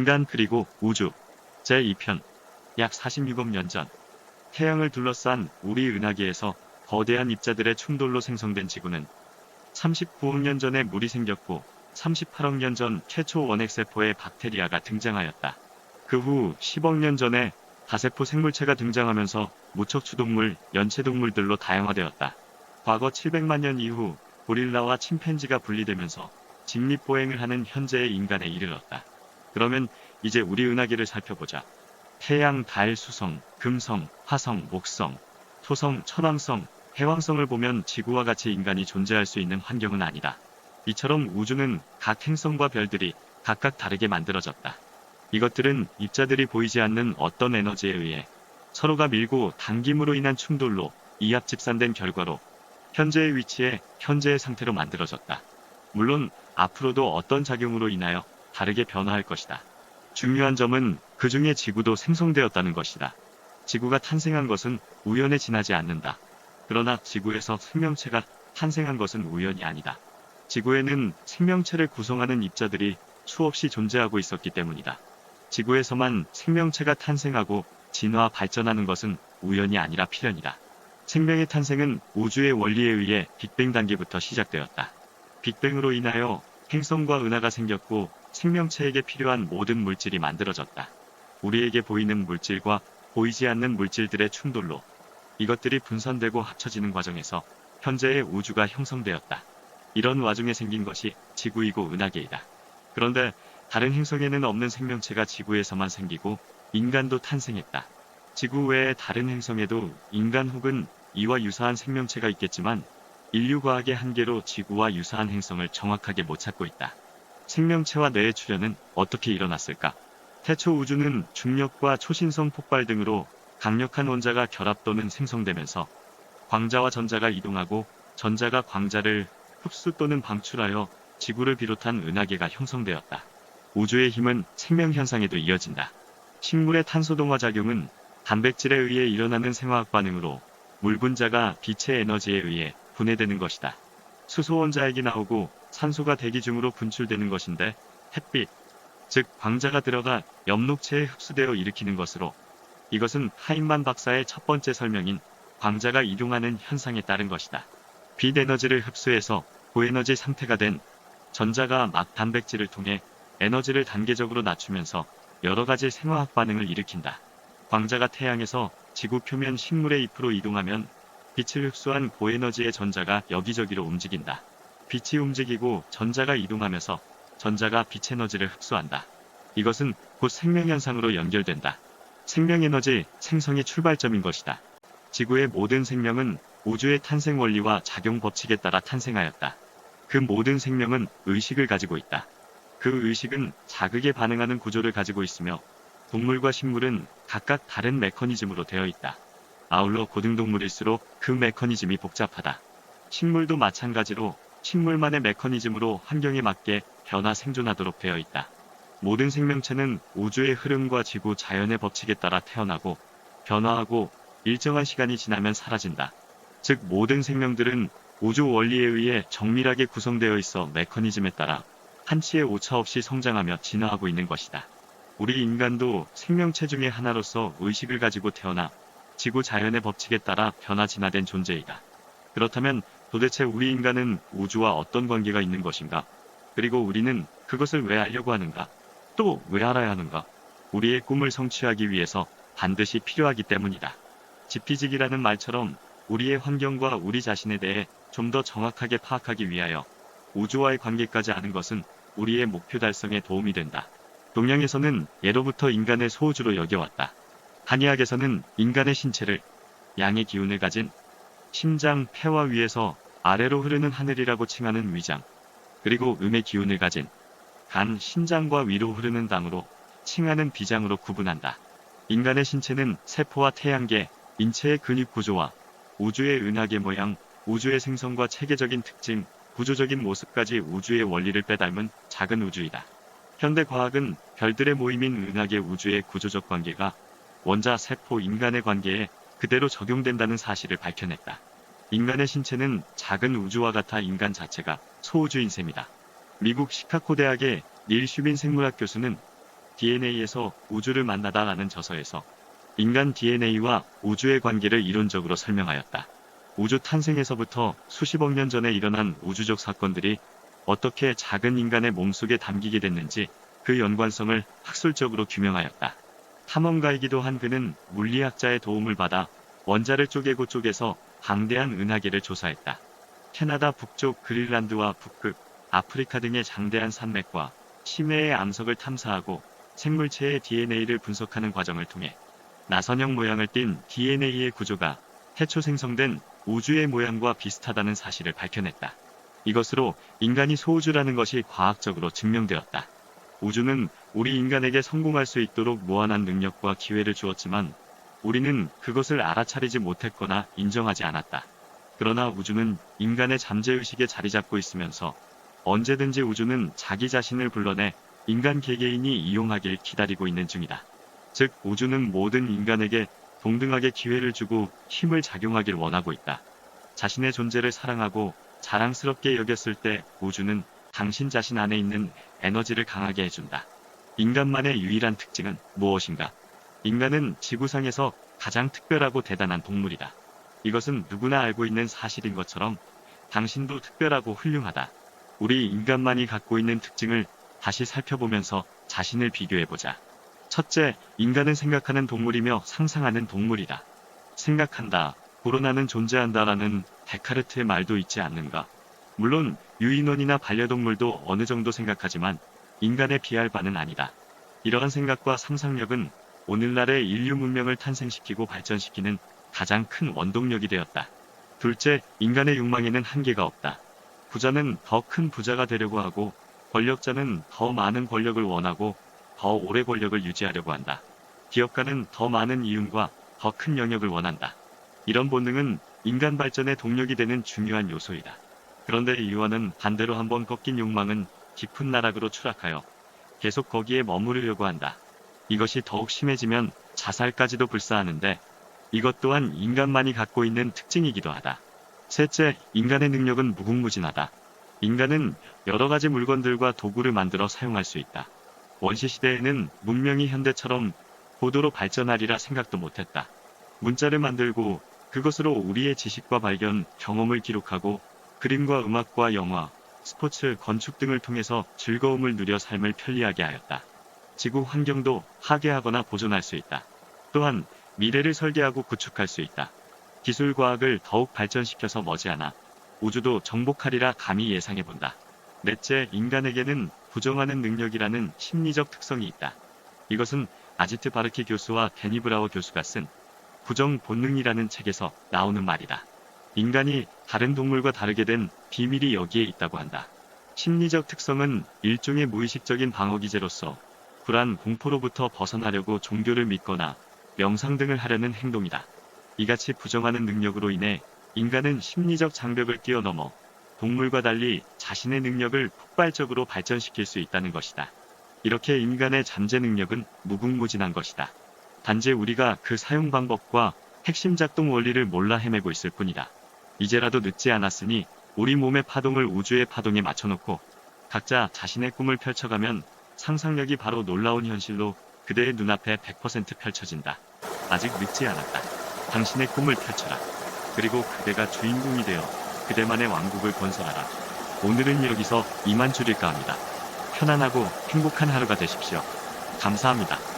인간 그리고 우주 제2편. 약 46억 년 전 태양을 둘러싼 우리 은하계에서 거대한 입자들의 충돌로 생성된 지구는 39억 년 전에 물이 생겼고 38억 년 전 최초 원핵세포의 박테리아가 등장하였다. 그 후 10억 년 전에 다세포 생물체가 등장하면서 무척추동물, 연체동물들로 다양화되었다. 과거 700만 년 이후 고릴라와 침팬지가 분리되면서 직립보행을 하는 현재의 인간에 이르렀다. 그러면 이제 우리 은하계를 살펴보자. 태양, 달, 수성, 금성, 화성, 목성, 토성, 천왕성, 해왕성을 보면 지구와 같이 인간이 존재할 수 있는 환경은 아니다. 이처럼 우주는 각 행성과 별들이 각각 다르게 만들어졌다. 이것들은 입자들이 보이지 않는 어떤 에너지에 의해 서로가 밀고 당김으로 인한 충돌로 이합 집산된 결과로 현재의 위치에 현재의 상태로 만들어졌다. 물론 앞으로도 어떤 작용으로 인하여 다르게 변화할 것이다. 중요한 점은 그 중에 지구도 생성되었다는 것이다. 지구가 탄생한 것은 우연에 지나지 않는다. 그러나 지구에서 생명체가 탄생한 것은 우연이 아니다. 지구에는 생명체를 구성하는 입자들이 수없이 존재하고 있었기 때문이다. 지구에서만 생명체가 탄생하고 진화 발전하는 것은 우연이 아니라 필연이다. 생명의 탄생은 우주의 원리에 의해 빅뱅 단계부터 시작되었다. 빅뱅으로 인하여 행성과 은하가 생겼고 생명체에게 필요한 모든 물질이 만들어졌다. 우리에게 보이는 물질과 보이지 않는 물질들의 충돌로 이것들이 분산되고 합쳐지는 과정에서 현재의 우주가 형성되었다. 이런 와중에 생긴 것이 지구이고 은하계이다. 그런데 다른 행성에는 없는 생명체가 지구에서만 생기고 인간도 탄생했다. 지구 외의 다른 행성에도 인간 혹은 이와 유사한 생명체가 있겠지만 인류과학의 한계로 지구와 유사한 행성을 정확하게 못 찾고 있다. 생명체와 뇌의 출현은 어떻게 일어났을까? 태초 우주는 중력과 초신성 폭발 등으로 강력한 원자가 결합 또는 생성되면서 광자와 전자가 이동하고 전자가 광자를 흡수 또는 방출하여 지구를 비롯한 은하계가 형성되었다. 우주의 힘은 생명현상에도 이어진다. 식물의 탄소동화 작용은 단백질에 의해 일어나는 생화학 반응으로 물 분자가 빛의 에너지에 의해 분해되는 것이다. 수소 원자액이 나오고 산소가 대기 중으로 분출되는 것인데 햇빛, 즉 광자가 들어가 엽록체에 흡수되어 일으키는 것으로 이것은 하인만 박사의 첫 번째 설명인 광자가 이동하는 현상에 따른 것이다. 빛 에너지를 흡수해서 고에너지 상태가 된 전자가 막 단백질을 통해 에너지를 단계적으로 낮추면서 여러 가지 생화학 반응을 일으킨다. 광자가 태양에서 지구 표면 식물의 잎으로 이동하면 빛을 흡수한 고에너지의 전자가 여기저기로 움직인다. 빛이 움직이고 전자가 이동하면서 전자가 빛 에너지를 흡수한다. 이것은 곧 생명현상으로 연결된다. 생명에너지 생성의 출발점인 것이다. 지구의 모든 생명은 우주의 탄생 원리와 작용 법칙에 따라 탄생하였다. 그 모든 생명은 의식을 가지고 있다. 그 의식은 자극에 반응하는 구조를 가지고 있으며 동물과 식물은 각각 다른 메커니즘으로 되어 있다. 아울러 고등동물일수록 그 메커니즘이 복잡하다. 식물도 마찬가지로 식물만의 메커니즘으로 환경에 맞게 변화 생존하도록 되어 있다. 모든 생명체는 우주의 흐름과 지구 자연의 법칙에 따라 태어나고 변화하고 일정한 시간이 지나면 사라진다. 즉 모든 생명들은 우주 원리에 의해 정밀하게 구성되어 있어 메커니즘에 따라 한치의 오차 없이 성장하며 진화하고 있는 것이다. 우리 인간도 생명체 중의 하나로서 의식을 가지고 태어나 지구 자연의 법칙에 따라 변화 진화된 존재이다. 그렇다면 도대체 우리 인간은 우주와 어떤 관계가 있는 것인가? 그리고 우리는 그것을 왜 알려고 하는가? 또 왜 알아야 하는가? 우리의 꿈을 성취하기 위해서 반드시 필요하기 때문이다. 지피지기라는 말처럼 우리의 환경과 우리 자신에 대해 좀 더 정확하게 파악하기 위하여 우주와의 관계까지 아는 것은 우리의 목표 달성에 도움이 된다. 동양에서는 예로부터 인간의 소우주로 여겨왔다. 한의학에서는 인간의 신체를 양의 기운을 가진 심장, 폐와 위에서 아래로 흐르는 하늘이라고 칭하는 위장, 그리고 음의 기운을 가진 간, 신장과 위로 흐르는 당으로 칭하는 비장으로 구분한다. 인간의 신체는 세포와 태양계, 인체의 근육 구조와 우주의 은하계 모양, 우주의 생성과 체계적인 특징, 구조적인 모습까지 우주의 원리를 빼닮은 작은 우주이다. 현대 과학은 별들의 모임인 은하계 우주의 구조적 관계가 원자, 세포, 인간의 관계에 그대로 적용된다는 사실을 밝혀냈다. 인간의 신체는 작은 우주와 같아 인간 자체가 소우주인 셈이다. 미국 시카고 대학의 닐 슈빈 생물학 교수는 DNA에서 우주를 만나다라는 저서에서 인간 DNA와 우주의 관계를 이론적으로 설명하였다. 우주 탄생에서부터 수십억 년 전에 일어난 우주적 사건들이 어떻게 작은 인간의 몸속에 담기게 됐는지 그 연관성을 학술적으로 규명하였다. 탐험가이기도 한 그는 물리학자의 도움을 받아 원자를 쪼개서 방대한 은하계를 조사했다. 캐나다 북쪽 그린란드와 북극, 아프리카 등의 장대한 산맥과 심해의 암석을 탐사하고 생물체의 DNA를 분석하는 과정을 통해 나선형 모양을 띤 DNA의 구조가 태초 생성된 우주의 모양과 비슷하다는 사실을 밝혀냈다. 이것으로 인간이 소우주라는 것이 과학적으로 증명되었다. 우주는 우리 인간에게 성공할 수 있도록 무한한 능력과 기회를 주었지만 우리는 그것을 알아차리지 못했거나 인정하지 않았다. 그러나 우주는 인간의 잠재의식에 자리 잡고 있으면서 언제든지 우주는 자기 자신을 불러내 인간 개개인이 이용하길 기다리고 있는 중이다. 즉 우주는 모든 인간에게 동등하게 기회를 주고 힘을 작용하길 원하고 있다. 자신의 존재를 사랑하고 자랑스럽게 여겼을 때 우주는 당신 자신 안에 있는 에너지를 강하게 해준다. 인간만의 유일한 특징은 무엇인가? 인간은 지구상에서 가장 특별하고 대단한 동물이다. 이것은 누구나 알고 있는 사실인 것처럼 당신도 특별하고 훌륭하다. 우리 인간만이 갖고 있는 특징을 다시 살펴보면서 자신을 비교해보자. 첫째, 인간은 생각하는 동물이며 상상하는 동물이다. 생각한다, 불어나는 존재한다라는 데카르트의 말도 있지 않는가? 물론 유인원이나 반려동물도 어느 정도 생각하지만 인간에 비할 바는 아니다. 이러한 생각과 상상력은 오늘날의 인류 문명을 탄생시키고 발전시키는 가장 큰 원동력이 되었다. 둘째, 인간의 욕망에는 한계가 없다. 부자는 더 큰 부자가 되려고 하고 권력자는 더 많은 권력을 원하고 더 오래 권력을 유지하려고 한다. 기업가는 더 많은 이윤과 더 큰 영역을 원한다. 이런 본능은 인간 발전의 동력이 되는 중요한 요소이다. 그런데 이와는 반대로 한번 꺾인 욕망은 깊은 나락으로 추락하여 계속 거기에 머무르려고 한다. 이것이 더욱 심해지면 자살까지도 불사하는데 이것 또한 인간만이 갖고 있는 특징이기도 하다. 셋째, 인간의 능력은 무궁무진하다. 인간은 여러 가지 물건들과 도구를 만들어 사용할 수 있다. 원시시대에는 문명이 현대처럼 고도로 발전하리라 생각도 못했다. 문자를 만들고 그것으로 우리의 지식과 발견, 경험을 기록하고 그림과 음악과 영화, 스포츠, 건축 등을 통해서 즐거움을 누려 삶을 편리하게 하였다. 지구 환경도 파괴하거나 보존할 수 있다. 또한 미래를 설계하고 구축할 수 있다. 기술 과학을 더욱 발전시켜서 머지않아 우주도 정복하리라 감히 예상해본다. 넷째, 인간에게는 부정하는 능력이라는 심리적 특성이 있다. 이것은 아지트 바르키 교수와 데니 브라워 교수가 쓴 부정 본능이라는 책에서 나오는 말이다. 인간이 다른 동물과 다르게 된 비밀이 여기에 있다고 한다. 심리적 특성은 일종의 무의식적인 방어 기제로서 불안, 공포로부터 벗어나려고 종교를 믿거나 명상 등을 하려는 행동이다. 이같이 부정하는 능력으로 인해 인간은 심리적 장벽을 뛰어넘어 동물과 달리 자신의 능력을 폭발적으로 발전시킬 수 있다는 것이다. 이렇게 인간의 잠재 능력은 무궁무진한 것이다. 단지 우리가 그 사용 방법과 핵심 작동 원리를 몰라 헤매고 있을 뿐이다. 이제라도 늦지 않았으니 우리 몸의 파동을 우주의 파동에 맞춰놓고 각자 자신의 꿈을 펼쳐가면 상상력이 바로 놀라운 현실로 그대의 눈앞에 100% 펼쳐진다. 아직 늦지 않았다. 당신의 꿈을 펼쳐라. 그리고 그대가 주인공이 되어 그대만의 왕국을 건설하라. 오늘은 여기서 이만 줄일까 합니다. 편안하고 행복한 하루가 되십시오. 감사합니다.